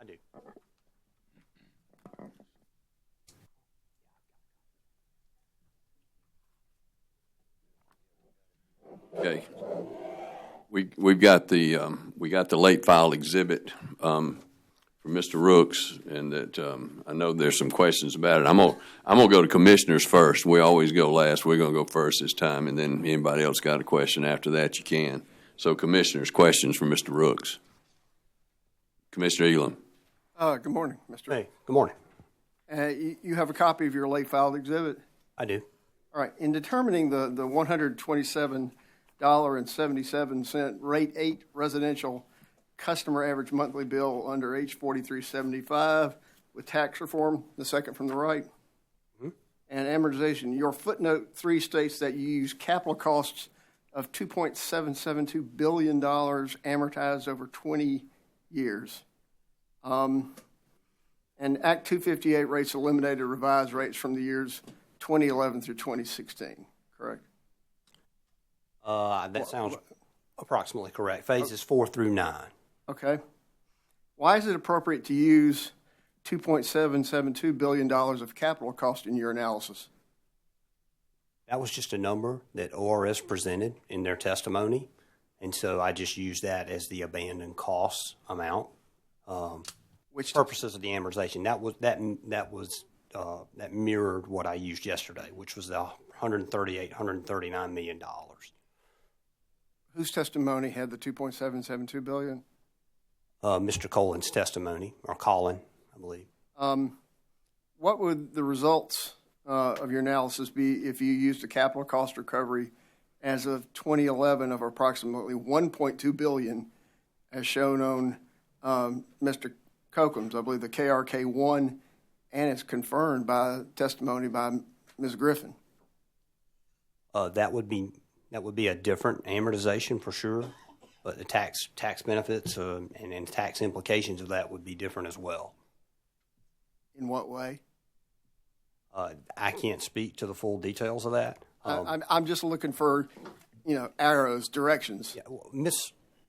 do. Okay. We've got the we got the late filed exhibit from Mr. Rooks, and that I know there's some questions about it. I'm gonna go to commissioners first. We always go last. We're gonna go first this time, and then anybody else got a question after that, you can. So, commissioners, questions from Mr. Rooks. Commissioner Elam. Good morning, Mr. Hey, good morning. You have a copy of your late filed exhibit? I do. All right. In determining the $127.77 rate 8 residential customer average monthly bill under H4375 with tax reform, the second from the right, and amortization, your footnote 3 states that you use capital costs of $2.772 billion amortized over 20 years. And Act 258 rates eliminated revised rates from the years 2011 through 2016, correct? That sounds approximately correct. Phases 4 through 9. Okay. Why is it appropriate to use $2.772 billion of capital cost in your analysis? That was just a number that ORS presented in their testimony, and so I just used that as the abandoned costs amount. Which purposes of the amortization? That mirrored what I used yesterday, which was the $139 million. Whose testimony had the $2.772 billion? Mr. Colin's testimony, or Colin, I believe. What would the results of your analysis be if you used a capital cost recovery as of 2011 of approximately $1.2 billion, as shown on Mr. Cocum's, I believe the KRK1, and it's confirmed by testimony by Ms. Griffin? That would be a different amortization for sure, but the tax benefits and tax implications of that would be different as well. In what way? I can't speak to the full details of that. I'm just looking for, arrows, directions. Yeah, well,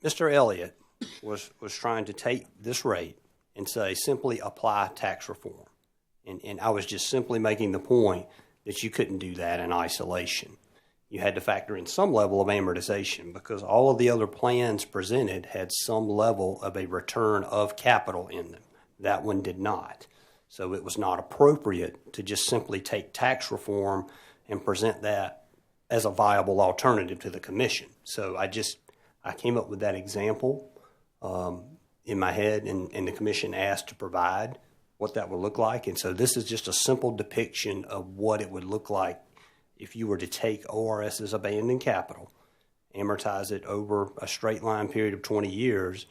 Mr. Elliott was trying to take this rate and say simply apply tax reform, and I was just simply making the point that you couldn't do that in isolation. You had to factor in some level of amortization because all of the other plans presented had some level of a return of capital in them. That one did not. So it was not appropriate to just simply take tax reform and present that as a viable alternative to the commission. So I came up with that example in my head, and the commission asked to provide what that would look like. And so this is just a simple depiction of what it would look like if you were to take ORS's abandoned capital, amortize it over a straight line period of 20 years,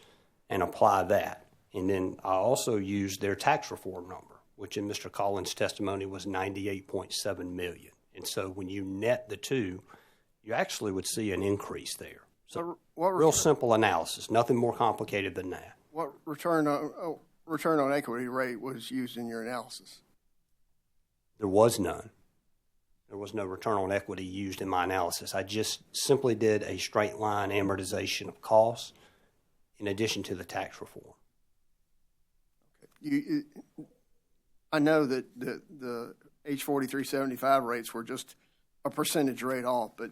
and apply that. And then I also used their tax reform number, which in Mr. Collins' testimony was $98.7 million. And so when you net the two, you actually would see an increase there. So real simple analysis, nothing more complicated than that. What return on equity rate was used in your analysis? There was none. There was no return on equity used in my analysis. I just simply did a straight line amortization of costs in addition to the tax reform. I know that the H4375 rates were just a percentage rate off, but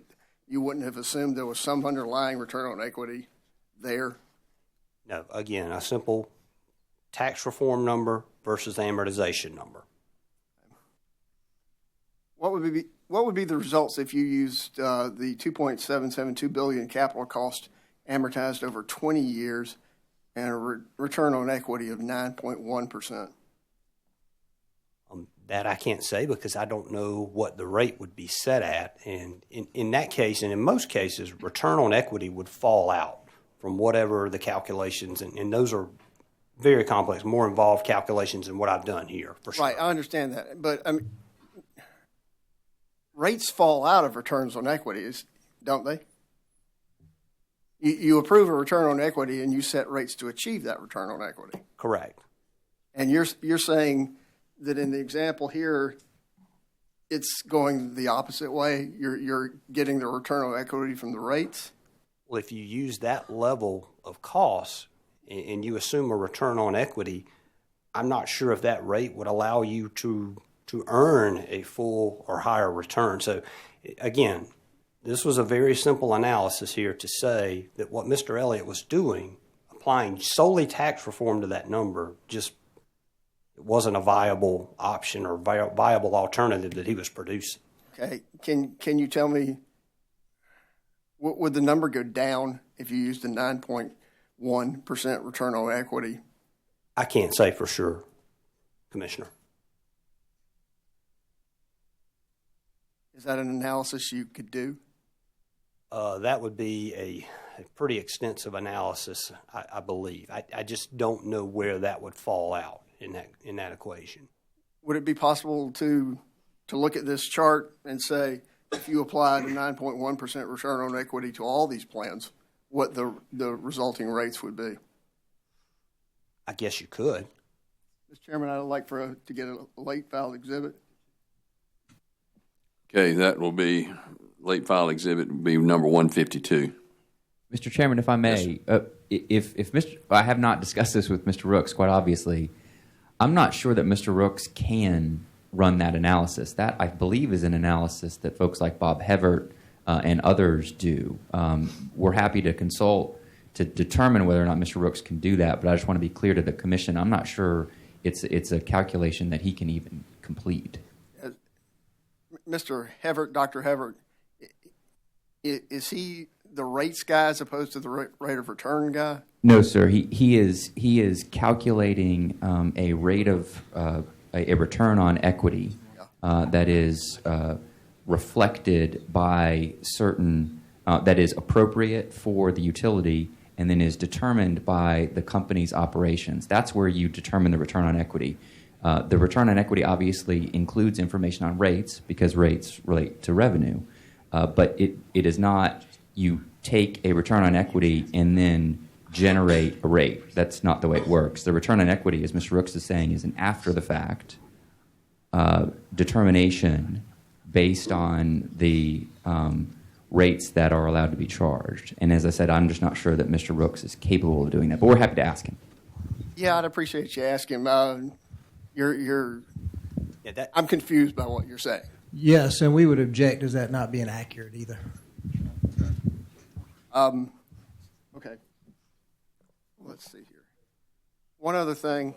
you wouldn't have assumed there was some underlying return on equity there? No, again, a simple tax reform number versus amortization number. What would be the results if you used the $2.772 billion capital cost amortized over 20 years and a return on equity of 9.1%? That I can't say because I don't know what the rate would be set at. And in that case, and in most cases, return on equity would fall out from whatever the calculations, and those are very complex, more involved calculations than what I've done here, for sure. Right, I understand that. But rates fall out of returns on equities, don't they? You approve a return on equity and you set rates to achieve that return on equity. Correct. And you're saying that in the example here, it's going the opposite way. You're getting the return on equity from the rates? Well, if you use that level of cost and you assume a return on equity I'm not sure if that rate would allow you to earn a full or higher return. So, again, this was a very simple analysis here to say that what Mr. Elliott was doing, applying solely tax reform to that number, just it wasn't a viable option or viable alternative that he was producing. Okay, can you tell me, would the number go down if you used a 9.1% return on equity? I can't say for sure, Commissioner. Is that an analysis you could do? That would be a pretty extensive analysis, I believe. I just don't know where that would fall out in that equation. Would it be possible to look at this chart and say, if you applied a 9.1% return on equity to all these plans, what the resulting rates would be? I guess you could. Mr. Chairman, I'd like to get a late filed exhibit. Okay, that will be, late file exhibit will be number 152. Mr. Chairman, if I may, if Mr. I have not discussed this with Mr. Rooks, quite obviously, I'm not sure that Mr. Rooks can run that analysis. That, I believe, is an analysis that folks like Bob Hevert and others do. We're happy to consult to determine whether or not Mr. Rooks can do that, but I just want to be clear to the Commission, I'm not sure it's a calculation that he can even complete. Mr. Hevert, Dr. Hevert, is he the rates guy as opposed to the rate of return guy? No, sir. He is calculating a rate of a return on equity that is reflected by certain that is appropriate for the utility and then is determined by the company's operations. That's where you determine the return on equity. The return on equity obviously includes information on rates because rates relate to revenue, but it is not you take a return on equity and then generate a rate. That's not the way it works. The return on equity, as Mr. Rooks is saying, is an after-the-fact determination based on the rates that are allowed to be charged. And as I said, I'm just not sure that Mr. Rooks is capable of doing that, but we're happy to ask him. Yeah, I'd appreciate you asking him. I'm confused by what you're saying. Yes, and we would object as that not being accurate either. Okay. Let's see here. One other thing.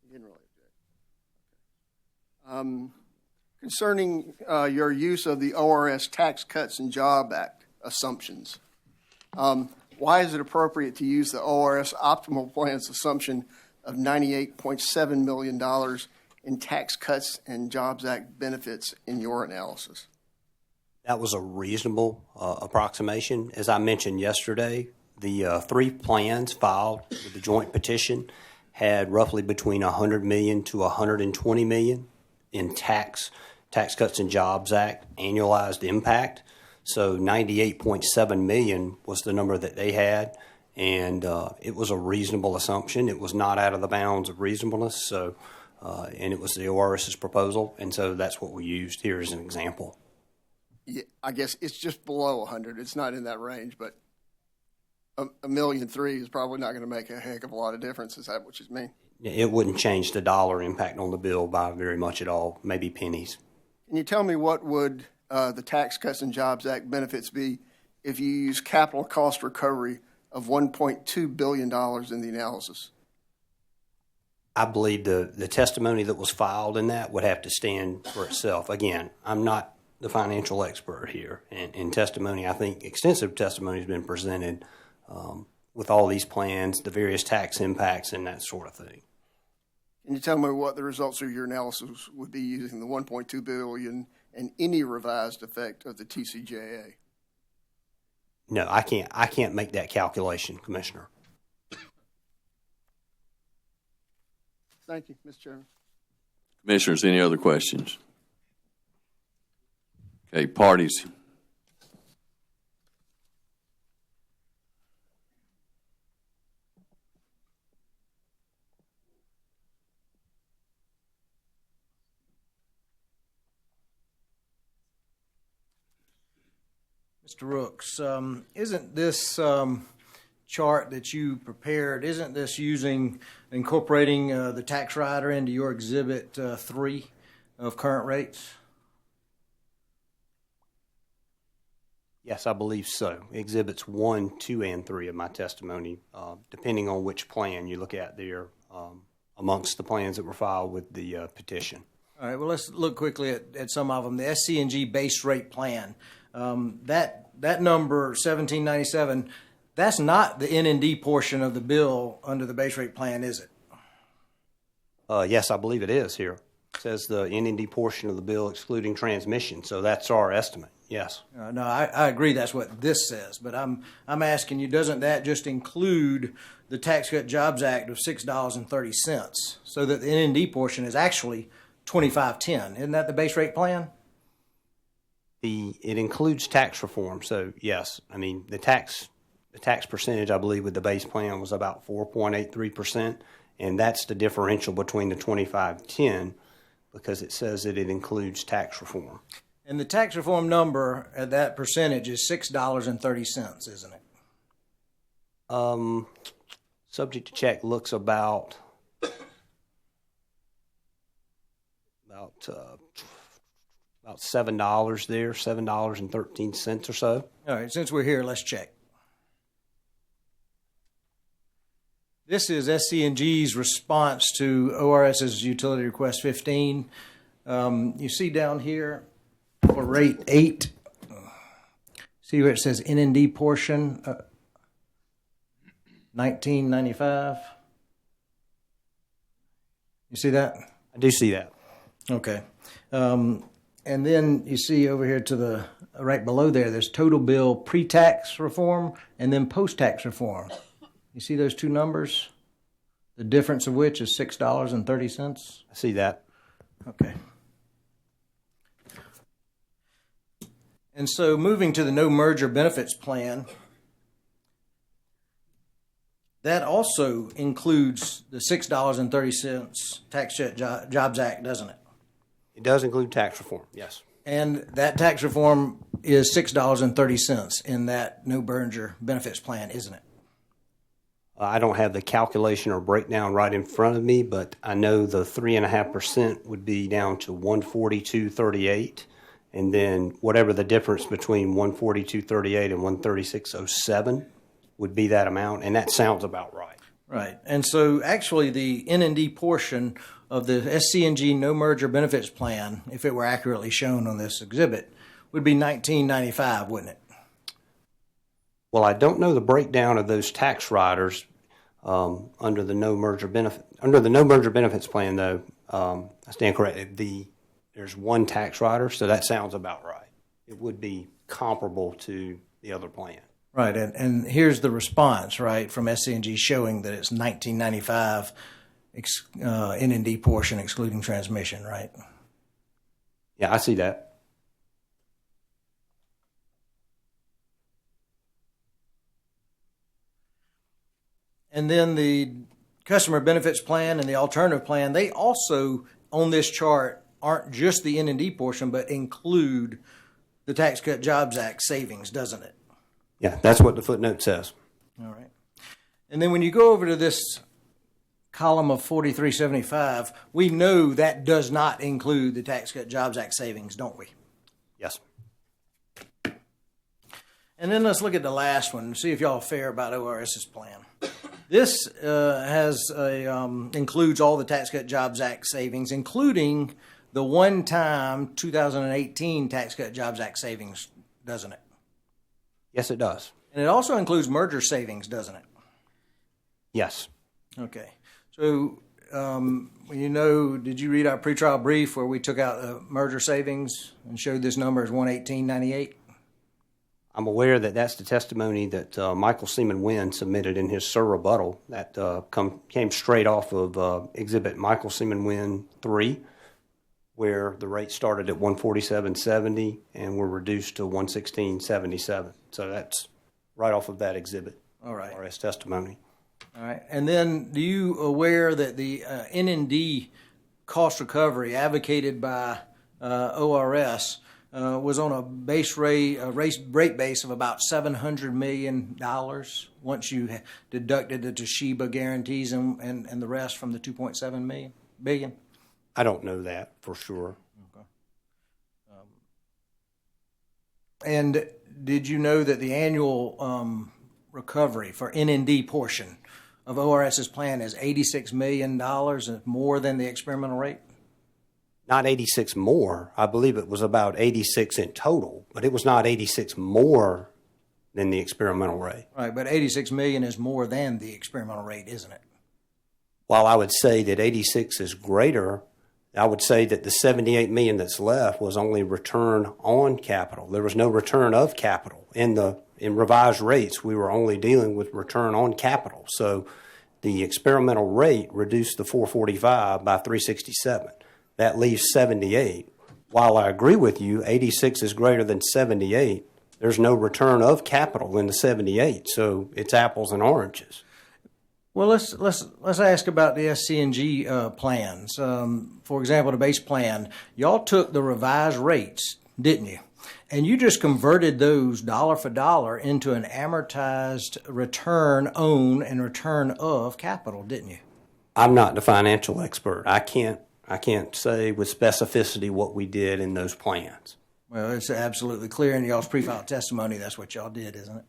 You didn't really object. Concerning your use of the ORS Tax Cuts and Jobs Act assumptions, why is it appropriate to use the ORS Optimal Plan's assumption of $98.7 million in Tax Cuts and Jobs Act benefits in your analysis? That was a reasonable approximation. As I mentioned yesterday, the three plans filed with the joint petition had roughly between $100 million to $120 million in Tax Cuts and Jobs Act annualized impact. So $98.7 million was the number that they had, and it was a reasonable assumption. It was not out of the bounds of reasonableness. So, and it was the ORS's proposal, and so that's what we used here as an example. Yeah, I guess it's just below 100. It's not in that range, but $1.3 million is probably not going to make a heck of a lot of difference. Is that what you mean? It wouldn't change the dollar impact on the bill by very much at all, maybe pennies. Can you tell me what would the Tax Cuts and Jobs Act benefits be if you use capital cost recovery of $1.2 billion in the analysis? I believe the testimony that was filed in that would have to stand for itself. Again, I'm not the financial expert here. And in testimony, I think extensive testimony has been presented with all these plans, the various tax impacts, and that sort of thing. Can you tell me what the results of your analysis would be using the $1.2 billion and any revised effect of the TCJA? No, I can't make that calculation, Commissioner. Thank you, Mr. Chairman. Commissioners, any other questions? Okay, parties. Mr. Rooks, isn't this chart that you prepared, isn't this incorporating the tax rider into your Exhibit 3 of current rates? Yes, I believe so. Exhibits 1, 2, and 3 of my testimony, depending on which plan you look at there, amongst the plans that were filed with the petition. All right, well, let's look quickly at some of them. The SC&G base rate plan, that number, 1797, that's not the N&D portion of the bill under the base rate plan, is it? Yes, I believe it is here. It says the N&D portion of the bill excluding transmission, so that's our estimate, yes. No, I agree that's what this says, but I'm asking you, doesn't that just include the Tax Cut Jobs Act of $6.30, so that the N&D portion is actually $25.10? Isn't that the base rate plan? It includes tax reform, so yes. I mean, the tax percentage, I believe, with the base plan was about 4.83%, and that's the differential between the 25.10 because it says that it includes tax reform. And the tax reform number at that percentage is $6.30, isn't it? Subject to check looks about $7 there, $7.13 or so. All right, since we're here, let's check. This is SC&G's response to ORS's utility request 15. You see down here for rate 8, see where it says N&D portion, 1995. You see that? I do see that. Okay. And then you see over here to the right below there's total bill pre-tax reform and then post-tax reform. You see those two numbers? The difference of which is $6.30? I see that. Okay. And so moving to the no merger benefits plan, that also includes the $6.30 Tax Cut Jobs Act, doesn't it? It does include tax reform, yes. And that tax reform is $6.30 in that no merger benefits plan, isn't it? I don't have the calculation or breakdown right in front of me, but I know the 3.5% would be down to $142.38, and then whatever the difference between $142.38 and $136.07 would be that amount, and that sounds about right. Right, and so actually the N&D portion of the SC&G no merger benefits plan, if it were accurately shown on this exhibit, would be $19.95, wouldn't it? Well, I don't know the breakdown of those tax riders under the no merger benefits plan, though. I stand corrected. There's one tax rider, so that sounds about right. It would be comparable to the other plan. Right, and here's the response, right, from SC&G showing that it's $19.95 N&D portion excluding transmission, right? Yeah, I see that. And then the customer benefits plan and the alternative plan, they also, on this chart, aren't just the N&D portion, but include the Tax Cut Jobs Act savings, doesn't it? Yeah, that's what the footnote says. All right. And then when you go over to this column of 4375, we know that does not include the Tax Cut Jobs Act savings, don't we? Yes. And then let's look at the last one and see if y'all are fair about ORS's plan. This includes all the Tax Cut Jobs Act savings, including the one-time 2018 Tax Cut Jobs Act savings, doesn't it? Yes, it does. And it also includes merger savings, doesn't it? Yes. Okay. So, did you read our pretrial brief where we took out the merger savings and showed this number as $118.98? I'm aware that that's the testimony that Michael Seaman Wynn submitted in his SIR rebuttal. That came straight off of Exhibit Michael Seaman Wynn 3, where the rate started at $147.70 and were reduced to $116.77. So that's right off of that exhibit. All right. RS testimony. All right. And then, do you aware that the N&D cost recovery advocated by ORS was on a rate base of about $700 million once you deducted the Toshiba guarantees and the rest from the $2.7 billion? I don't know that for sure. Okay. And did you know that the annual recovery for N&D portion of ORS's plan is $86 million more than the experimental rate? Not 86 more. I believe it was about 86 in total, but it was not 86 more than the experimental rate. Right, but 86 million is more than the experimental rate, isn't it? While I would say that 86 is greater, I would say that the 78 million that's left was only return on capital. There was no return of capital. In revised rates, we were only dealing with return on capital. So the experimental rate reduced the 445 by 367. That leaves 78. While I agree with you, 86 is greater than 78. There's no return of capital in the 78, so it's apples and oranges. Well, let's ask about the SC&G plans. For example, the base plan, y'all took the revised rates, didn't you? And you just converted those dollar for dollar into an amortized return on and return of capital, didn't you? I'm not the financial expert. I can't say with specificity what we did in those plans. Well, it's absolutely clear in y'all's pre-filed testimony that's what y'all did, isn't it?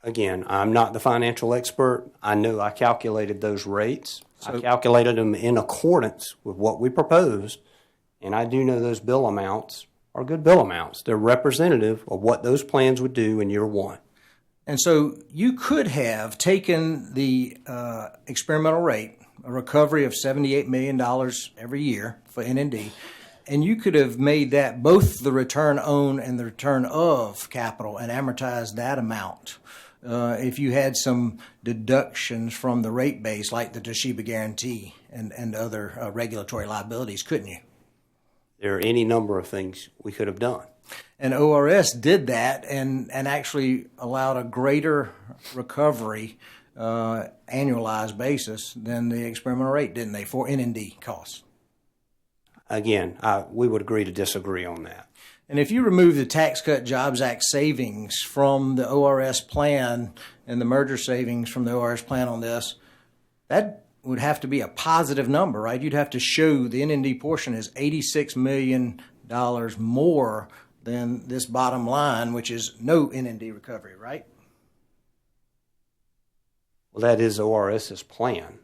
Again, I'm not the financial expert. I know I calculated those rates. I calculated them in accordance with what we proposed, and I do know those bill amounts are good bill amounts. They're representative of what those plans would do in year one. And so you could have taken the experimental rate, a recovery of $78 million every year for N&D, and you could have made that both the return on and the return of capital and amortized that amount if you had some deductions from the rate base like the Toshiba guarantee and other regulatory liabilities, couldn't you? There are any number of things we could have done. And ORS did that and actually allowed a greater recovery annualized basis than the experimental rate, didn't they, for N&D costs? Again, we would agree to disagree on that. And if you remove the Tax Cut Jobs Act savings from the ORS plan and the merger savings from the ORS plan on this, that would have to be a positive number, right? You'd have to show the N&D portion is $86 million more than this bottom line, which is no N&D recovery, right? Well, that is ORS's plan.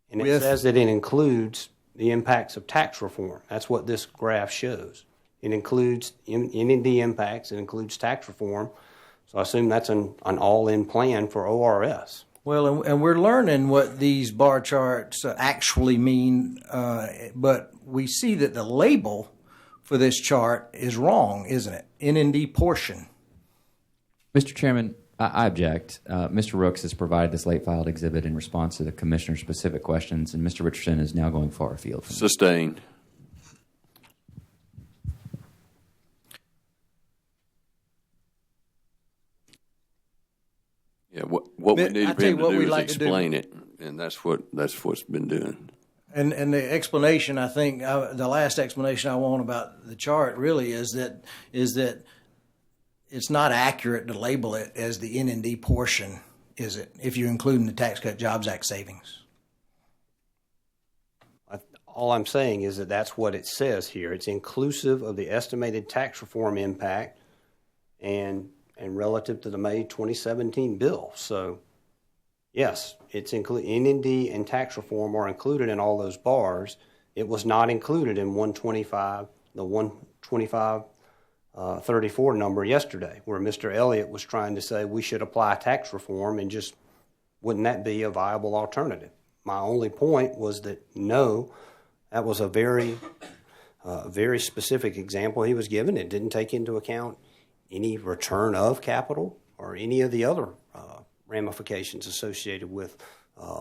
And it says that it includes the impacts of tax reform. That's what this graph shows. It includes N&D impacts. It includes tax reform. So I assume that's an all-in plan for ORS. Well, and we're learning what these bar charts actually mean, but we see that the label for this chart is wrong, isn't it? N&D portion. Mr. Chairman, I object. Mr. Rooks has provided this late filed exhibit in response to the Commissioner's specific questions, and Mr. Richardson is now going far afield from Sustained. Yeah, what we need for him to do is explain it, and that's what's been doing. And the explanation, I think, the last explanation I want about the chart really is that it's not accurate to label it as the N&D portion, is it, if you include in the Tax Cut Jobs Act savings? All I'm saying is that that's what it says here. It's inclusive of the estimated tax reform impact and relative to the May 2017 bill. So, yes, it's N&D and tax reform are included in all those bars. It was not included in 125, the 125.34 number yesterday, where Mr. Elliott was trying to say we should apply tax reform and just wouldn't that be a viable alternative? My only point was that no, that was a very specific example he was given. It didn't take into account any return of capital or any of the other ramifications associated with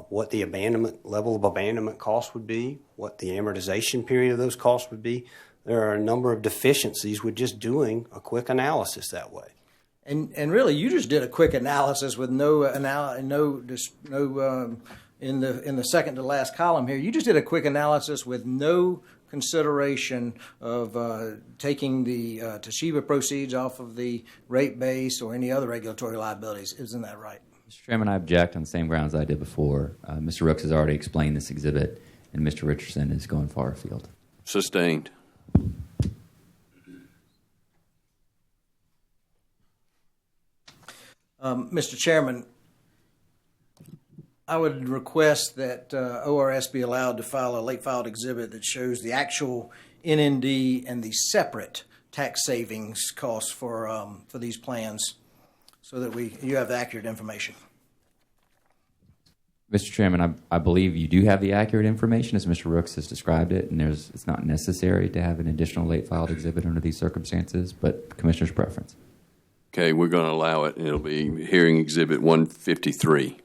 what the level of abandonment cost would be, what the amortization period of those costs would be. There are a number of deficiencies with just doing a quick analysis that way. And really, you just did a quick analysis with in the second to last column here. You just did a quick analysis with no consideration of taking the Toshiba proceeds off of the rate base or any other regulatory liabilities. Isn't that right? Mr. Chairman, I object on the same grounds I did before. Mr. Rooks has already explained this exhibit, and Mr. Richardson is going far afield. Sustained. Mr. Chairman, I would request that ORS be allowed to file a late filed exhibit that shows the actual NND and the separate tax savings costs for these plans, so that you have the accurate information. Mr. Chairman, I believe you do have the accurate information as Mr. Rooks has described it, and it's not necessary to have an additional late filed exhibit under these circumstances, but Commissioner's preference. Okay, we're going to allow it, and it'll be hearing exhibit 153.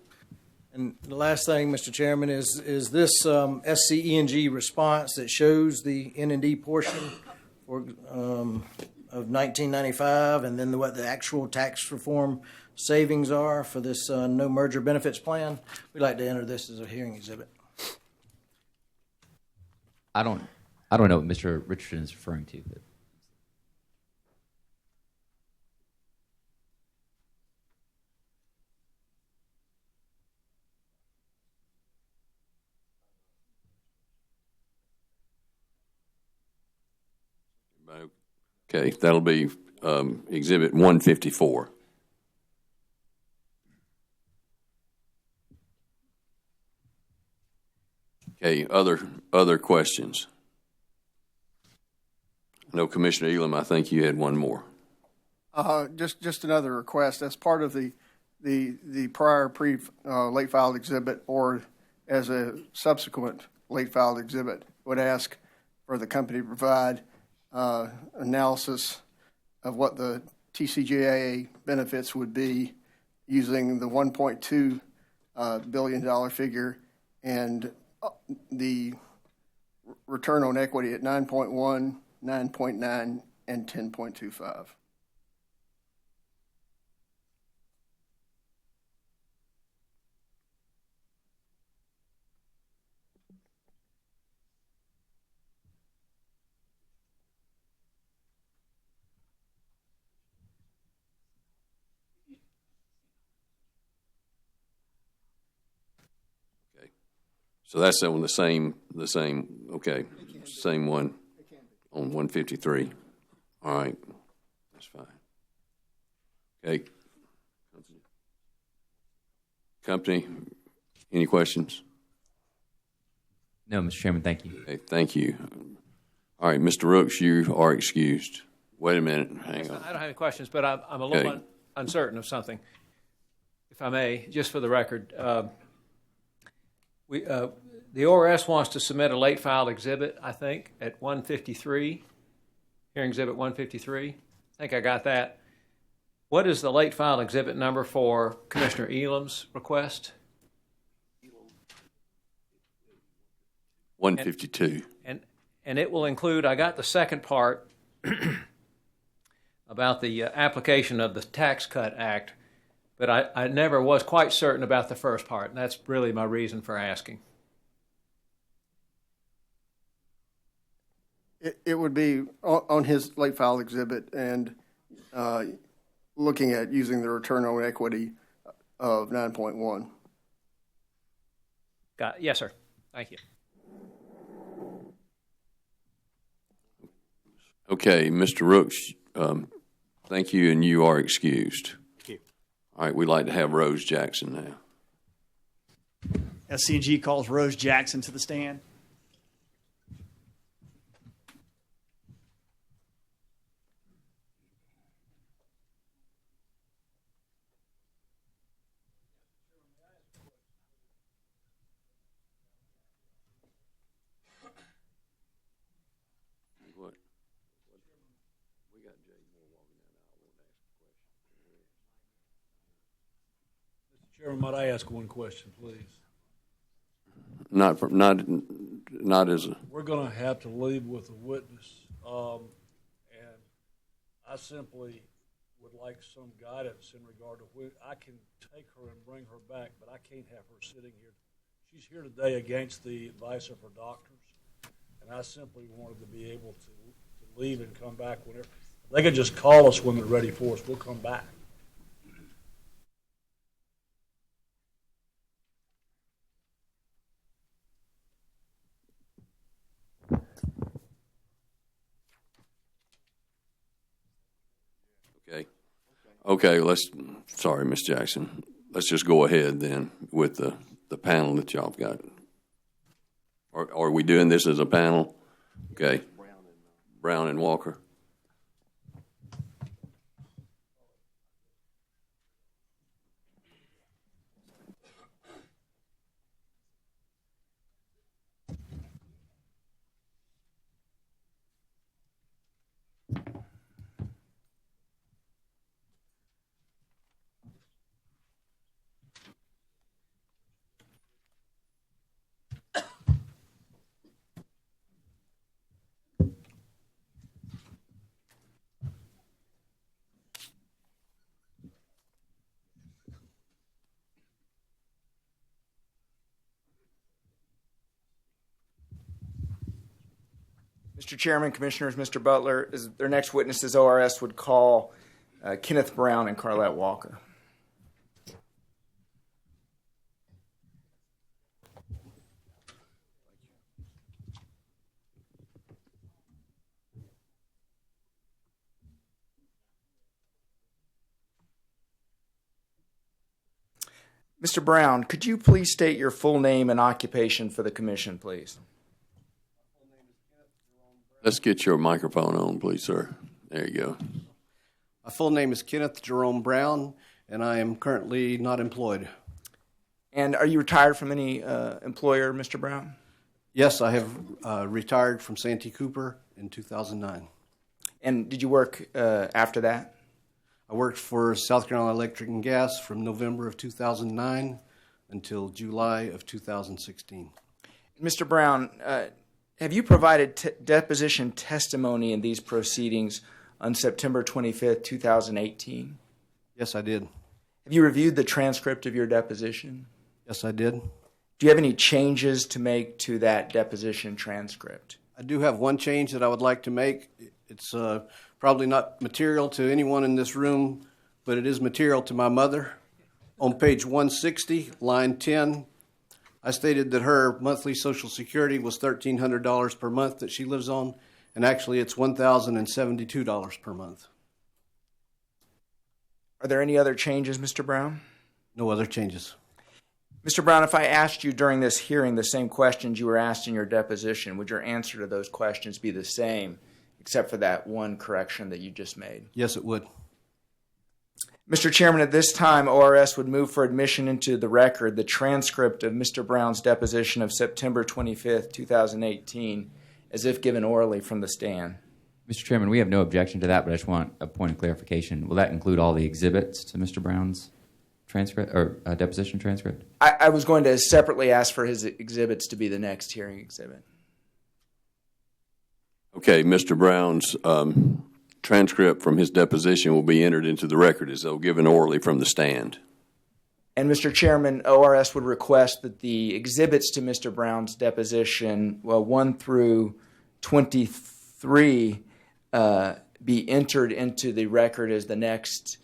And the last thing, Mr. Chairman, is this SCENG response that shows the N&D portion of 1995, and then what the actual tax reform savings are for this no merger benefits plan. We'd like to enter this as a hearing exhibit. I don't know what Mr. Richardson is referring to, but Okay, that'll be exhibit 154. Okay, other questions? No, Commissioner Elam, I think you had one more. Just another request. As part of the prior late filed exhibit, or as a subsequent late filed exhibit, would ask for the company to provide analysis of what the TCJA benefits would be using the $1.2 billion figure and the return on equity at 9.1, 9.9, and 10.25. So that's on the same, okay, same one on 153. All right, that's fine. Okay. Company, any questions? no, Mr. Chairman, thank you. Okay, thank you. All right, Mr. Rooks, you are excused. Wait a minute, hang on. I don't have any questions, but I'm a little uncertain of something, if I may, just for the record. The ORS wants to submit a late filed exhibit, I think, at 153, hearing exhibit 153. I think I got that. What is the late filed exhibit number for Commissioner Elam's request? 152. And it will include, I got the second part about the application of the Tax Cut Act, but I never was quite certain about the first part, and that's really my reason for asking. It would be on his late file exhibit and looking at using the return on equity of 9.1. Got it. Yes, sir. Thank you. Okay, Mr. Rooks, thank you, and you are excused. Thank you. All right, we'd like to have Rose Jackson now. SCG calls Rose Jackson to the stand. Chairman, might I ask one question, please? Not as a. We're going to have to leave with a witness, and I simply would like some guidance in regard to when I can take her and bring her back, but I can't have her sitting here. She's here today against the advice of her doctors, and I simply wanted to be able to leave and come back whenever. They could just call us when they're ready for us. We'll come back. Okay, sorry, Ms. Jackson. Let's just go ahead then with the panel that y'all got. Are we doing this as a panel? Okay. Brown and Walker. Mr. Chairman, Commissioners, Mr. Butler, their next witnesses ORS would call Kenneth Brown and Carlette Walker. Mr. Brown, could you please state your full name and occupation for the commission, please? Let's get your microphone on, please, sir. There you go. My full name is Kenneth Jerome Brown, and I am currently not employed. And are you retired from any employer, Mr. Brown? Yes, I have retired from Santee Cooper in 2009. And did you work after that? I worked for South Carolina Electric and Gas from November of 2009 until July of 2016. Mr. Brown, have you provided deposition testimony in these proceedings on September 25th, 2018? Yes, I did. Have you reviewed the transcript of your deposition? Yes, I did. Do you have any changes to make to that deposition transcript? I do have one change that I would like to make. It's probably not material to anyone in this room, but it is material to my mother. On page 160, line 10, I stated that her monthly Social Security was $1,300 per month that she lives on, and actually it's $1,072 per month. Are there any other changes, Mr. Brown? No other changes. Mr. Brown, if I asked you during this hearing the same questions you were asked in your deposition, would your answer to those questions be the same, except for that one correction that you just made? Yes, it would. Mr. Chairman, at this time, ORS would move for admission into the record the transcript of Mr. Brown's deposition of September 25th, 2018, as if given orally from the stand. Mr. Chairman, we have no objection to that, but I just want a point of clarification. Will that include all the exhibits to Mr. Brown's transcript or deposition transcript? I was going to separately ask for his exhibits to be the next hearing exhibit. Okay, Mr. Brown's transcript from his deposition will be entered into the record as though given orally from the stand. And Mr. Chairman, ORS would request that the exhibits to Mr. Brown's deposition, 1 through 23, be entered into the record as the next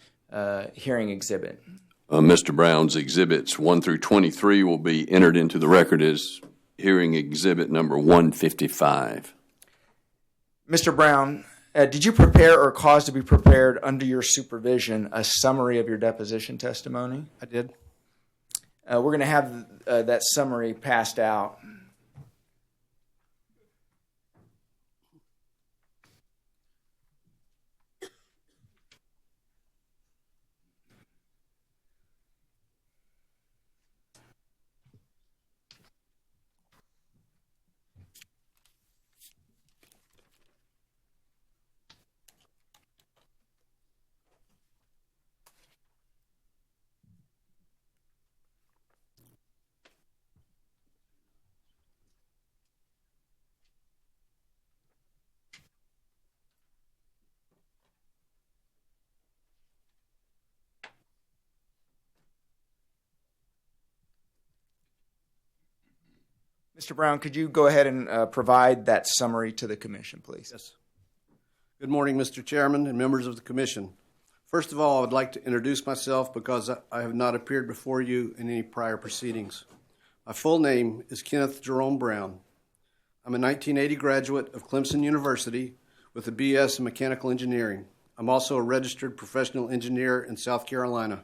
hearing exhibit. Mr. Brown's exhibits 1 through 23 will be entered into the record as hearing exhibit number 155. Mr. Brown, did you prepare or cause to be prepared under your supervision a summary of your deposition testimony? I did. We're going to have that summary passed out. Mr. Brown, could you go ahead and provide that summary to the commission, please? Yes. Good morning, Mr. Chairman and members of the commission. First of all, I would like to introduce myself because I have not appeared before you in any prior proceedings. My full name is Kenneth Jerome Brown. I'm a 1980 graduate of Clemson University with a BS in mechanical engineering. I'm also a registered professional engineer in South Carolina.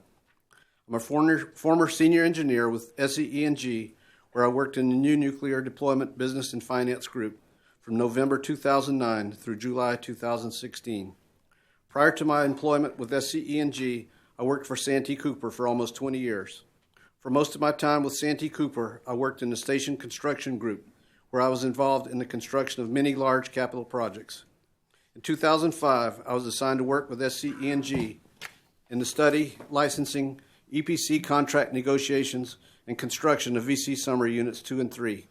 I'm a former senior engineer with SC DN, where I worked in the new nuclear deployment business and finance group from November 2009 through July 2016. Prior to my employment with SC DN, I worked for Santee Cooper for almost 20 years. For most of my time with Santee Cooper, I worked in the station construction group, where I was involved in the construction of many large capital projects. In 2005, I was assigned to work with SC DN in the study, licensing, EPC contract negotiations, and construction of VC Summary Units 2 and 3.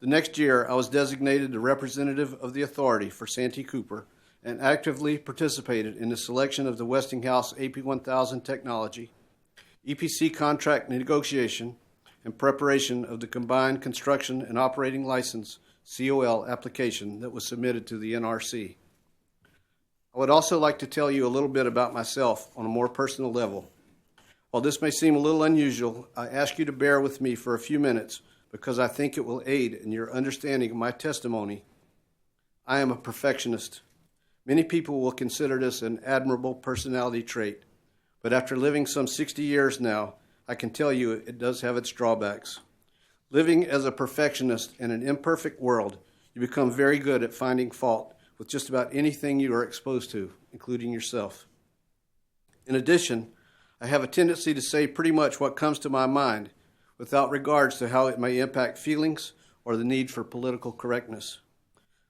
The next year, I was designated the representative of the authority for Santee Cooper and actively participated in the selection of the Westinghouse AP1000 technology, EPC contract negotiation, and preparation of the combined construction and operating license COL application that was submitted to the NRC. I would also like to tell you a little bit about myself on a more personal level. While this may seem a little unusual, I ask you to bear with me for a few minutes because I think it will aid in your understanding of my testimony. I am a perfectionist. Many people will consider this an admirable personality trait, but after living some 60 years now, I can tell you it does have its drawbacks. Living as a perfectionist in an imperfect world, you become very good at finding fault with just about anything you are exposed to, including yourself. In addition, I have a tendency to say pretty much what comes to my mind without regards to how it may impact feelings or the need for political correctness.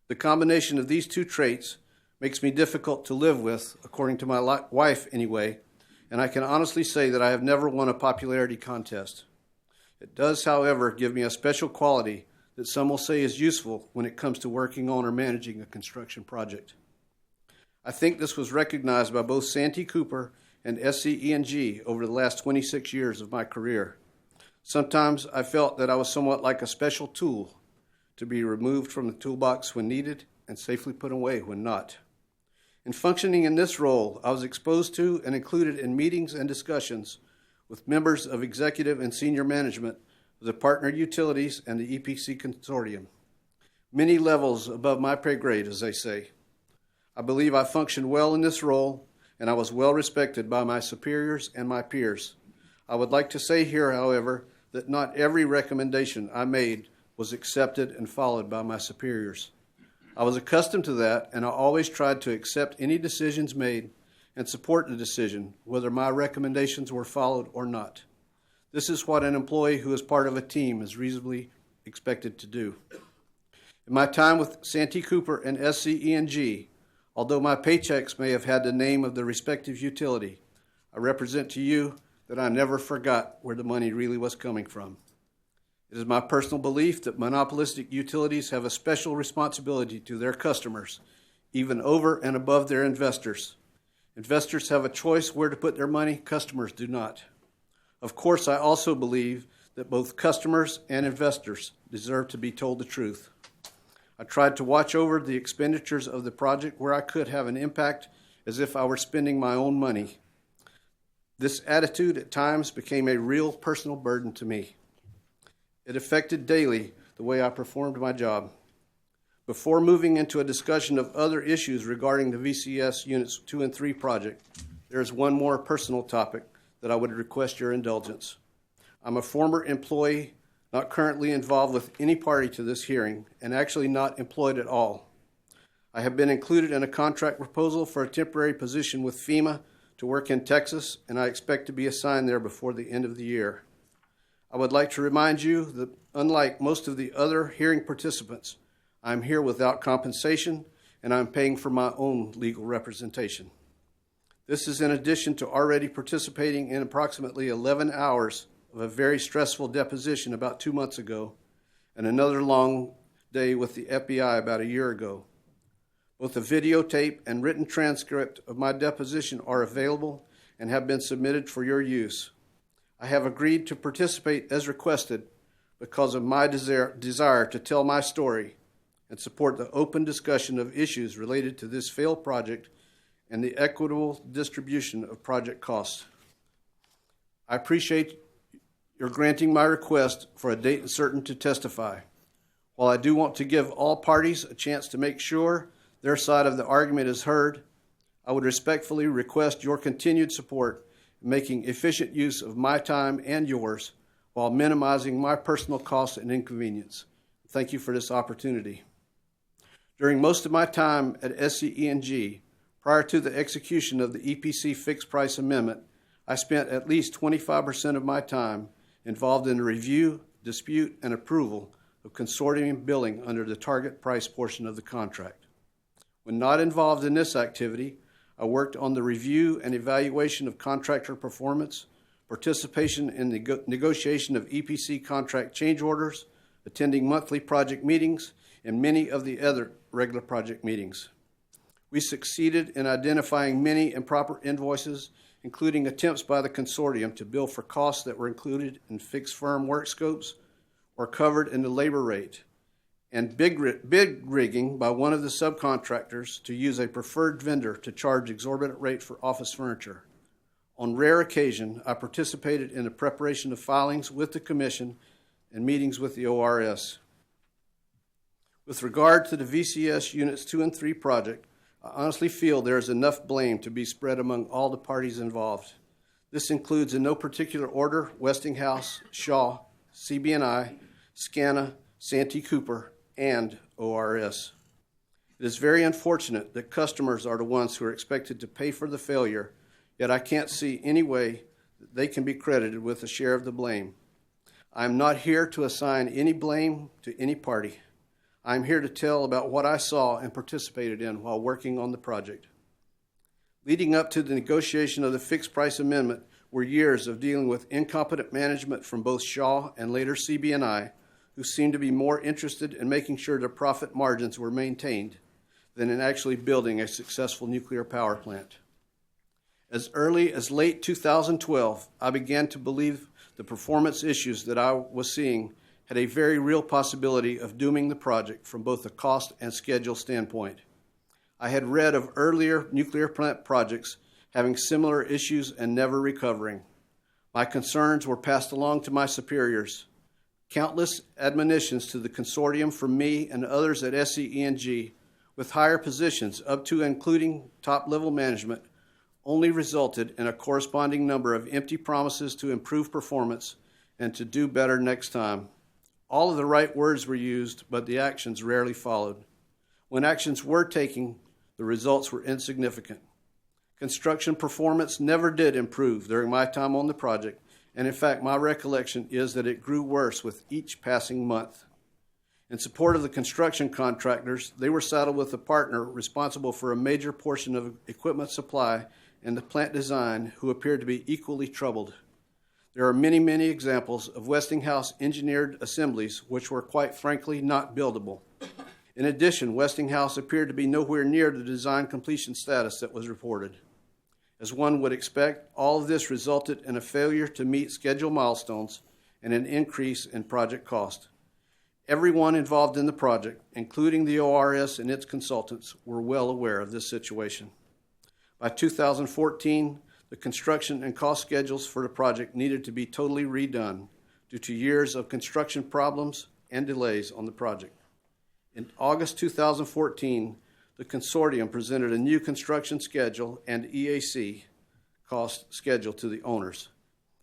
The combination of these two traits makes me difficult to live with, according to my wife anyway, and I can honestly say that I have never won a popularity contest. It does, however, give me a special quality that some will say is useful when it comes to working on or managing a construction project. I think this was recognized by both Santee Cooper and SC DN over the last 26 years of my career. Sometimes I felt that I was somewhat like a special tool to be removed from the toolbox when needed and safely put away when not. In functioning in this role, I was exposed to and included in meetings and discussions with members of executive and senior management of the partner utilities and the EPC consortium. Many levels above my pay grade, as they say. I believe I functioned well in this role, and I was well respected by my superiors and my peers. I would like to say here, however, that not every recommendation I made was accepted and followed by my superiors. I was accustomed to that, and I always tried to accept any decisions made and support the decision, whether my recommendations were followed or not. This is what an employee who is part of a team is reasonably expected to do. In my time with Santee Cooper and SC DN, although my paychecks may have had the name of the respective utility, I represent to you that I never forgot where the money really was coming from. It is my personal belief that monopolistic utilities have a special responsibility to their customers, even over and above their investors. Investors have a choice where to put their money, customers do not. Of course, I also believe that both customers and investors deserve to be told the truth. I tried to watch over the expenditures of the project where I could have an impact as if I were spending my own money. This attitude at times became a real personal burden to me. It affected daily the way I performed my job. Before moving into a discussion of other issues regarding the VCS Units 2 and 3 project, there is one more personal topic that I would request your indulgence. I'm a former employee, not currently involved with any party to this hearing, and actually not employed at all. I have been included in a contract proposal for a temporary position with FEMA to work in Texas, and I expect to be assigned there before the end of the year. I would like to remind you that unlike most of the other hearing participants, I'm here without compensation, and I'm paying for my own legal representation. This is in addition to already participating in approximately 11 hours of a very stressful deposition about 2 months ago, and another long day with the FBI about a year ago. Both the videotape and written transcript of my deposition are available and have been submitted for your use. I have agreed to participate as requested, because of my desire to tell my story and support the open discussion of issues related to this failed project and the equitable distribution of project costs. I appreciate your granting my request for a date certain to testify. While I do want to give all parties a chance to make sure their side of the argument is heard, I would respectfully request your continued support in making efficient use of my time and yours while minimizing my personal costs and inconvenience. Thank you for this opportunity. During most of my time at SCENG, prior to the execution of the EPC fixed price amendment, I spent at least 25% of my time involved in the review, dispute, and approval of consortium billing under the target price portion of the contract. When not involved in this activity, I worked on the review and evaluation of contractor performance, participation in the negotiation of EPC contract change orders, attending monthly project meetings, and many of the other regular project meetings. We succeeded in identifying many improper invoices, including attempts by the consortium to bill for costs that were included in fixed firm work scopes or covered in the labor rate, and bid rigging by one of the subcontractors to use a preferred vendor to charge exorbitant rate for office furniture. On rare occasion, I participated in the preparation of filings with the Commission and meetings with the ORS. With regard to the VCS Units 2 and 3 project, I honestly feel there is enough blame to be spread among all the parties involved. This includes, in no particular order, Westinghouse, Shaw, CB&I, SCANA, Santee Cooper, and ORS. It is very unfortunate that customers are the ones who are expected to pay for the failure, yet I can't see any way that they can be credited with a share of the blame. I am not here to assign any blame to any party. I am here to tell about what I saw and participated in while working on the project. Leading up to the negotiation of the fixed price amendment were years of dealing with incompetent management from both Shaw and later CB&I, who seemed to be more interested in making sure their profit margins were maintained than in actually building a successful nuclear power plant. As early as late 2012, I began to believe the performance issues that I was seeing had a very real possibility of dooming the project from both a cost and schedule standpoint. I had read of earlier nuclear plant projects having similar issues and never recovering. My concerns were passed along to my superiors. Countless admonitions to the consortium from me and others at SCENG with higher positions up to including top-level management only resulted in a corresponding number of empty promises to improve performance and to do better next time. All of the right words were used, but the actions rarely followed. When actions were taken, the results were insignificant. Construction performance never did improve during my time on the project, and in fact, my recollection is that it grew worse with each passing month. In support of the construction contractors, they were saddled with a partner responsible for a major portion of equipment supply and the plant design who appeared to be equally troubled. There are many, many examples of Westinghouse engineered assemblies which were quite frankly not buildable. In addition, Westinghouse appeared to be nowhere near the design completion status that was reported. As one would expect, all of this resulted in a failure to meet schedule milestones and an increase in project cost. Everyone involved in the project, including the ORS and its consultants, were well aware of this situation. By 2014, the construction and cost schedules for the project needed to be totally redone due to years of construction problems and delays on the project. In August 2014, the consortium presented a new construction schedule and EAC cost schedule to the owners.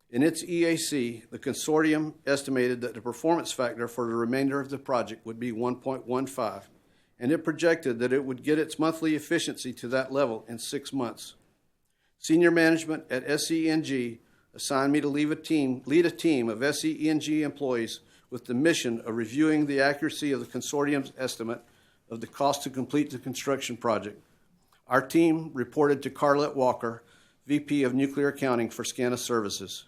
In its EAC, the consortium estimated that the performance factor for the remainder of the project would be 1.15, and it projected that it would get its monthly efficiency to that level in 6 months. Senior management at SCENG assigned me to lead a team of SCENG employees with the mission of reviewing the accuracy of the consortium's estimate of the cost to complete the construction project. Our team reported to Carlette Walker, VP of Nuclear Accounting for SCANA Services.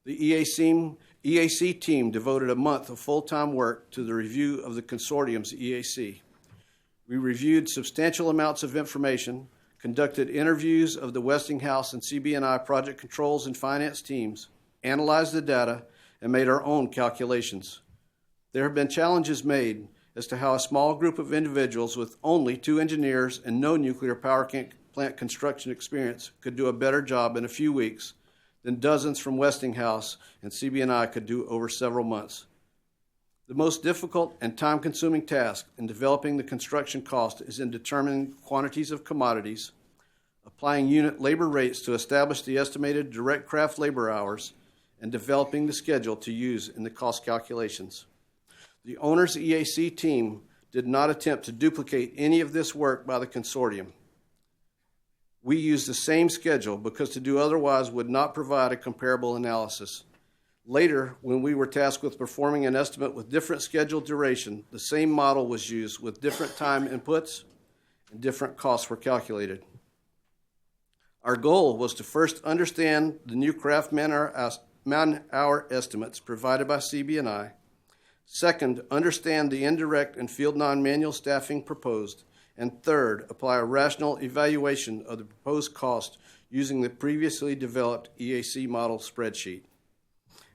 The EAC team devoted a month of full-time work to the review of the consortium's EAC. We reviewed substantial amounts of information, conducted interviews of the Westinghouse and CB&I project controls and finance teams, analyzed the data, and made our own calculations. There have been challenges made as to how a small group of individuals with only 2 engineers and no nuclear power plant construction experience could do a better job in a few weeks than dozens from Westinghouse and CB&I could do over several months. The most difficult and time-consuming task in developing the construction cost is in determining quantities of commodities, applying unit labor rates to establish the estimated direct craft labor hours, and developing the schedule to use in the cost calculations. The owner's EAC team did not attempt to duplicate any of this work by the consortium. We used the same schedule because to do otherwise would not provide a comparable analysis. Later, when we were tasked with performing an estimate with different schedule duration, the same model was used with different time inputs and different costs were calculated. Our goal was to first understand the new craft man-hour estimates provided by CB&I. Second, understand the indirect and field non-manual staffing proposed. And third, apply a rational evaluation of the proposed cost using the previously developed EAC model spreadsheet.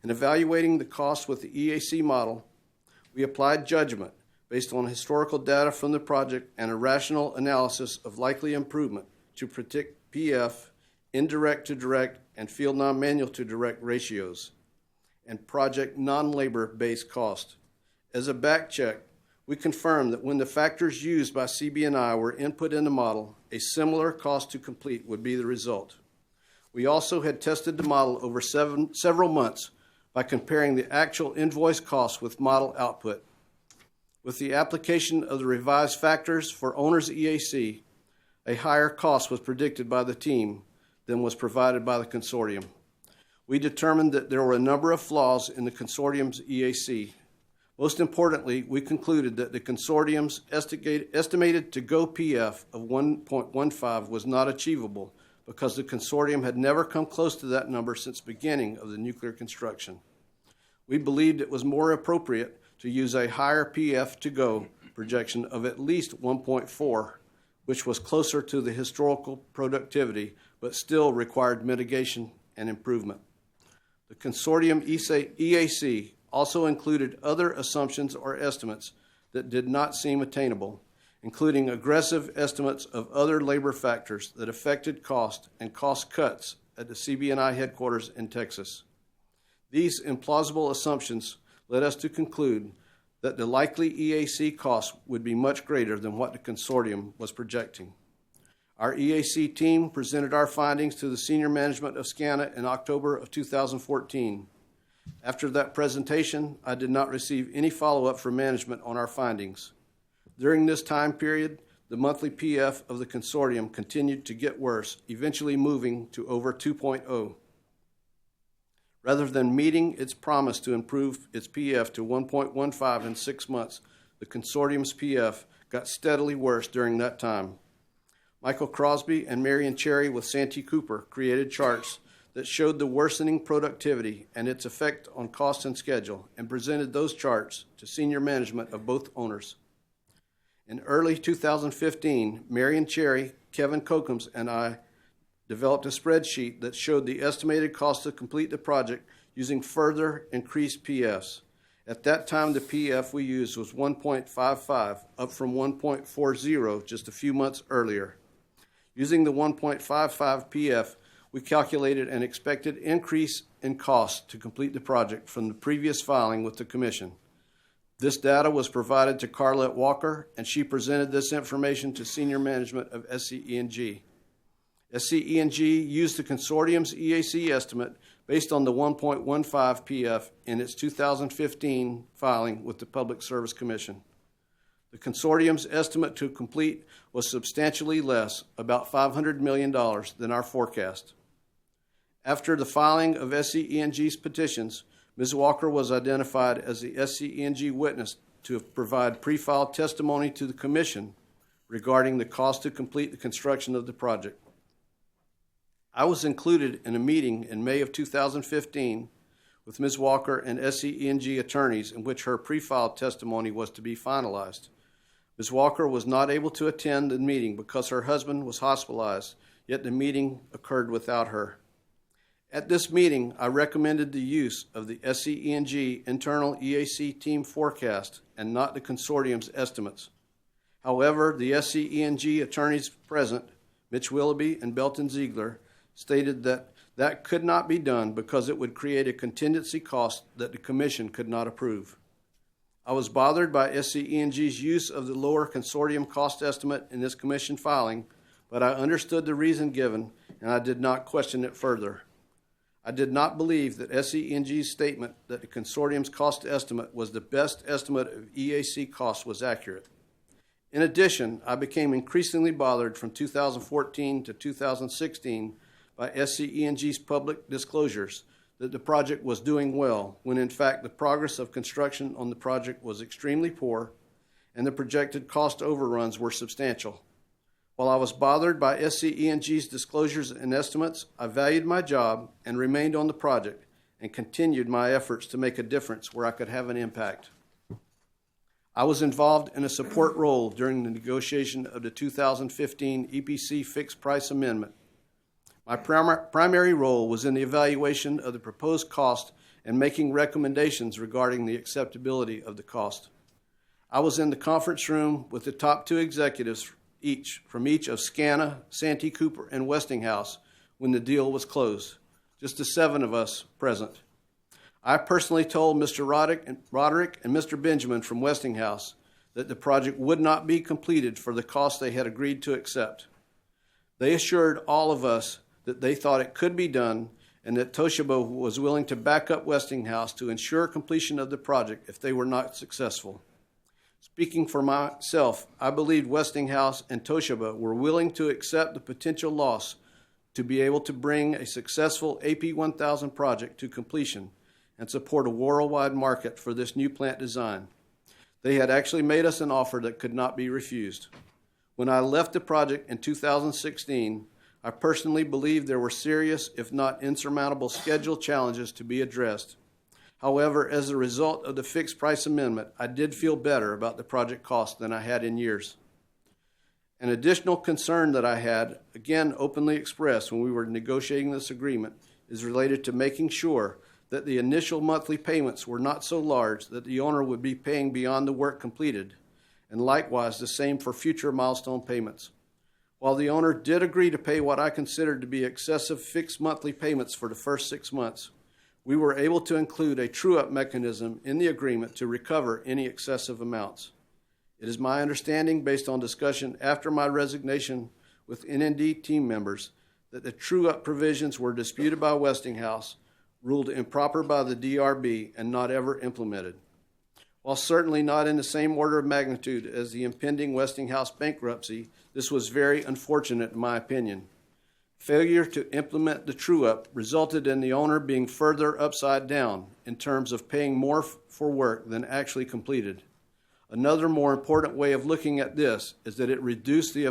In evaluating the cost with the EAC model, we applied judgment based on historical data from the project and a rational analysis of likely improvement to predict PF, indirect to direct, and field non-manual to direct ratios, and project non-labor based cost. As a back check, we confirmed that when the factors used by CB&I were input in the model, a similar cost to complete would be the result. We also had tested the model over several months by comparing the actual invoice costs with model output. With the application of the revised factors for owner's EAC, a higher cost was predicted by the team than was provided by the consortium. We determined that there were a number of flaws in the consortium's EAC. Most importantly, we concluded that the consortium's estimated to-go PF of 1.15 was not achievable because the consortium had never come close to that number since the beginning of the nuclear construction. We believed it was more appropriate to use a higher PF to-go projection of at least 1.4, which was closer to the historical productivity, but still required mitigation and improvement. The consortium EAC also included other assumptions or estimates that did not seem attainable, including aggressive estimates of other labor factors that affected cost and cost cuts at the CB&I headquarters in Texas. These implausible assumptions led us to conclude that the likely EAC cost would be much greater than what the consortium was projecting. Our EAC team presented our findings to the senior management of SCANA in October of 2014. After that presentation, I did not receive any follow-up from management on our findings. During this time period, the monthly PF of the consortium continued to get worse, eventually moving to over 2.0. Rather than meeting its promise to improve its PF to 1.15 in 6 months, the consortium's PF got steadily worse during that time. Michael Crosby and Marion Cherry with Santee Cooper created charts that showed the worsening productivity and its effect on cost and schedule, and presented those charts to senior management of both owners. In early 2015, Marion Cherry, Kevin Kokums, and I developed a spreadsheet that showed the estimated cost to complete the project using further increased PFs. At that time, the PF we used was 1.55, up from 1.40 just a few months earlier. Using the 1.55 PF, we calculated an expected increase in cost to complete the project from the previous filing with the Commission. This data was provided to Carlette Walker, and she presented this information to senior management of SCE&G. SCE&G used the consortium's EAC estimate based on the 1.15 PF in its 2015 filing with the Public Service Commission. The consortium's estimate to complete was substantially less, about $500 million, than our forecast. After the filing of SCE&G's petitions, Ms. Walker was identified as the SCE&G witness to provide pre-filed testimony to the Commission regarding the cost to complete the construction of the project. I was included in a meeting in May of 2015 with Ms. Walker and SCE&G attorneys in which her pre-filed testimony was to be finalized. Ms. Walker was not able to attend the meeting because her husband was hospitalized, yet the meeting occurred without her. At this meeting, I recommended the use of the SCENG internal EAC team forecast and not the consortium's estimates. However, the SCENG attorneys present, Mitch Willoughby and Belton Ziegler, stated that that could not be done because it would create a contingency cost that the Commission could not approve. I was bothered by SCENG's use of the lower consortium cost estimate in this Commission filing, but I understood the reason given and I did not question it further. I did not believe that SCENG's statement that the consortium's cost estimate was the best estimate of EAC costs was accurate. In addition, I became increasingly bothered from 2014 to 2016 by SCENG's public disclosures that the project was doing well, when in fact the progress of construction on the project was extremely poor and the projected cost overruns were substantial. While I was bothered by SCENG's disclosures and estimates, I valued my job and remained on the project and continued my efforts to make a difference where I could have an impact. I was involved in a support role during the negotiation of the 2015 EPC fixed price amendment. My primary role was in the evaluation of the proposed cost and making recommendations regarding the acceptability of the cost. I was in the conference room with the top two executives from each of SCANA, Santee Cooper, and Westinghouse when the deal was closed, just the 7 of us present. I personally told Mr. Roderick and Mr. Benjamin from Westinghouse that the project would not be completed for the cost they had agreed to accept. They assured all of us that they thought it could be done and that Toshiba was willing to back up Westinghouse to ensure completion of the project if they were not successful. Speaking for myself, I believed Westinghouse and Toshiba were willing to accept the potential loss to be able to bring a successful AP1000 project to completion and support a worldwide market for this new plant design. They had actually made us an offer that could not be refused. When I left the project in 2016, I personally believed there were serious, if not insurmountable, schedule challenges to be addressed. However, as a result of the fixed price amendment, I did feel better about the project cost than I had in years. An additional concern that I had, again openly expressed when we were negotiating this agreement, is related to making sure that the initial monthly payments were not so large that the owner would be paying beyond the work completed, and likewise the same for future milestone payments. While the owner did agree to pay what I considered to be excessive fixed monthly payments for the first 6 months, we were able to include a true-up mechanism in the agreement to recover any excessive amounts. It is my understanding, based on discussion after my resignation with NND team members, that the true-up provisions were disputed by Westinghouse, ruled improper by the DRB, and not ever implemented. While certainly not in the same order of magnitude as the impending Westinghouse bankruptcy, this was very unfortunate in my opinion. Failure to implement the true-up resulted in the owner being further upside down in terms of paying more for work than actually completed. Another more important way of looking at this is that it reduced the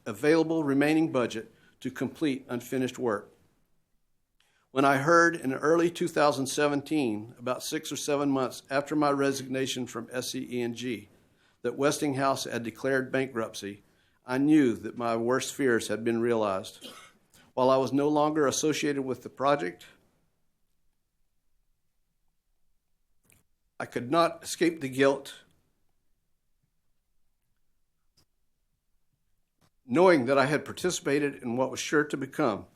available remaining budget to complete unfinished work. When I heard in early 2017, about 6 or 7 months after my resignation from SCENG, that Westinghouse had declared bankruptcy, I knew that my worst fears had been realized. While I was no longer associated with the project, I could not escape the guilt, knowing that I had participated in what was sure to become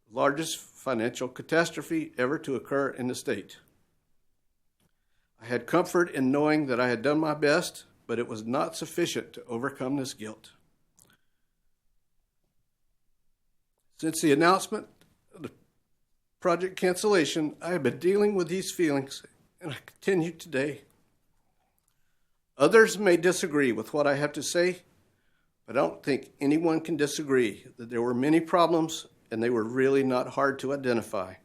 the largest financial catastrophe ever to occur in the state. I had comfort in knowing that I had done my best, but it was not sufficient to overcome this guilt. Since the announcement of the project cancellation, I have been dealing with these feelings, and I continue today. Others may disagree with what I have to say, but I don't think anyone can disagree that there were many problems and they were really not hard to identify.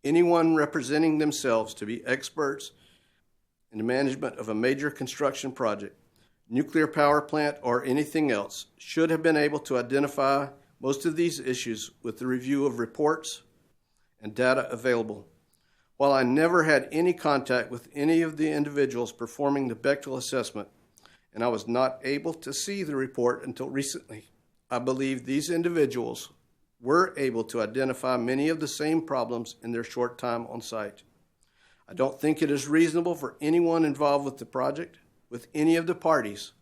Anyone representing themselves to be experts in the management of a major construction project, nuclear power plant, or anything else should have been able to identify most of these issues with the review of reports and data available. While I never had any contact with any of the individuals performing the Bechtel assessment, and I was not able to see the report until recently, I believe these individuals were able to identify many of the same problems in their short time on site. I don't think it is reasonable for anyone involved with the project, with any of the parties,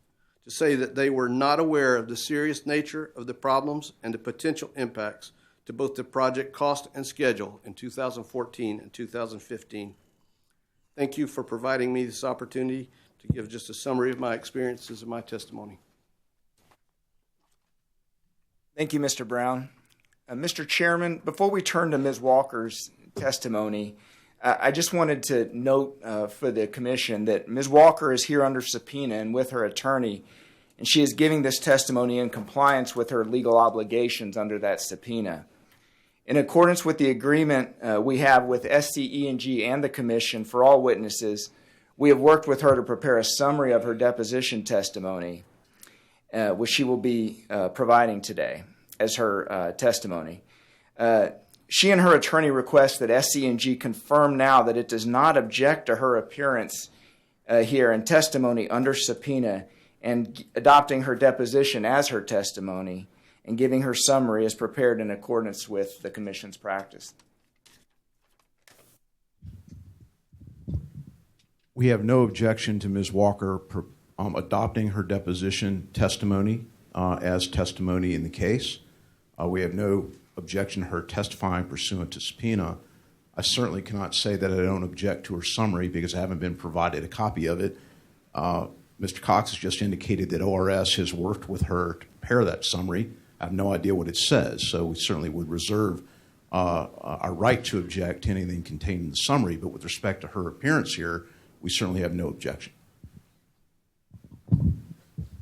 to say that they were not aware of the serious nature of the problems and the potential impacts to both the project cost and schedule in 2014 and 2015. Thank you for providing me this opportunity to give just a summary of my experiences and my testimony. Thank you, Mr. Brown. Mr. Chairman, before we turn to Ms. Walker's testimony, I just wanted to note for the commission that Ms. Walker is here under subpoena and with her attorney, and she is giving this testimony in compliance with her legal obligations under that subpoena. In accordance with the agreement we have with SCE&G and the commission for all witnesses, we have worked with her to prepare a summary of her deposition testimony, which she will be providing today as her testimony. She and her attorney request that SCE&G confirm now that it does not object to her appearance here in testimony under subpoena and adopting her deposition as her testimony and giving her summary as prepared in accordance with the commission's practice. We have no objection to Ms. Walker adopting her deposition testimony as testimony in the case. We have no objection to her testifying pursuant to subpoena. I certainly cannot say that I don't object to her summary because I haven't been provided a copy of it. Mr. Cox has just indicated that ORS has worked with her to prepare that summary. I have no idea what it says, so we certainly would reserve our right to object to anything contained in the summary, but with respect to her appearance here, we certainly have no objection.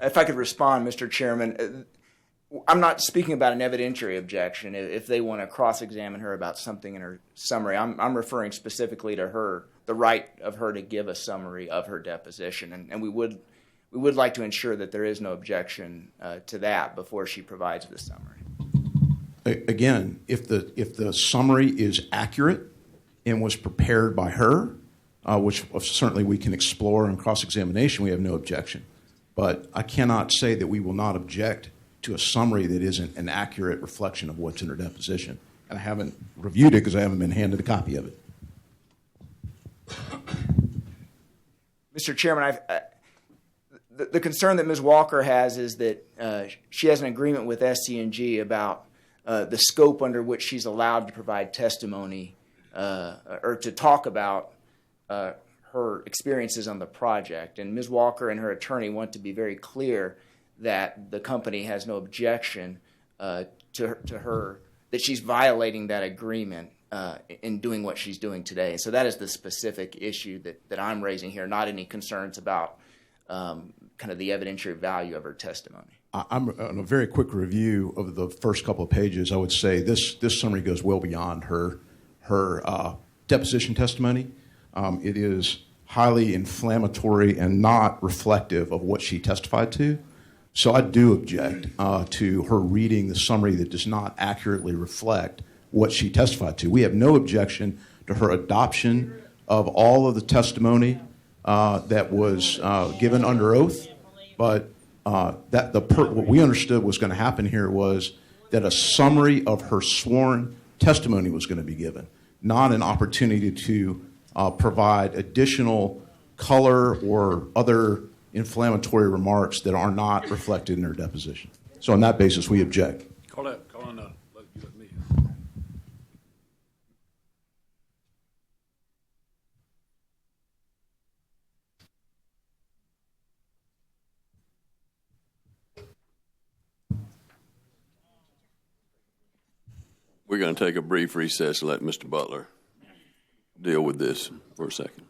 If I could respond, Mr. Chairman, I'm not speaking about an evidentiary objection. If they want to cross-examine her about something in her summary, I'm referring specifically to her, the right of her to give a summary of her deposition, and we would like to ensure that there is no objection to that before she provides the summary. Again, if the summary is accurate and was prepared by her, which certainly we can explore in cross-examination, we have no objection. But I cannot say that we will not object to a summary that isn't an accurate reflection of what's in her deposition. And I haven't reviewed it because I haven't been handed a copy of it. Mr. Chairman, the concern that Ms. Walker has is that she has an agreement with SC&G about the scope under which she's allowed to provide testimony or to talk about her experiences on the project. And Ms. Walker and her attorney want to be very clear that the company has no objection to her, that she's violating that agreement in doing what she's doing today. So that is the specific issue that I'm raising here, not any concerns about kind of the evidentiary value of her testimony. I'm on a very quick review of the first couple of pages. I would say this summary goes well beyond her deposition testimony. It is highly inflammatory and not reflective of what she testified to. So I do object to her reading the summary that does not accurately reflect what she testified to. We have no objection to her adoption of all of the testimony that was given under oath, but what we understood was going to happen here was that a summary of her sworn testimony was going to be given, not an opportunity to provide additional color or other inflammatory remarks that are not reflected in her deposition. So on that basis, we object. Call on let me. We're going to take a brief recess and let Mr. Butler deal with this for a second.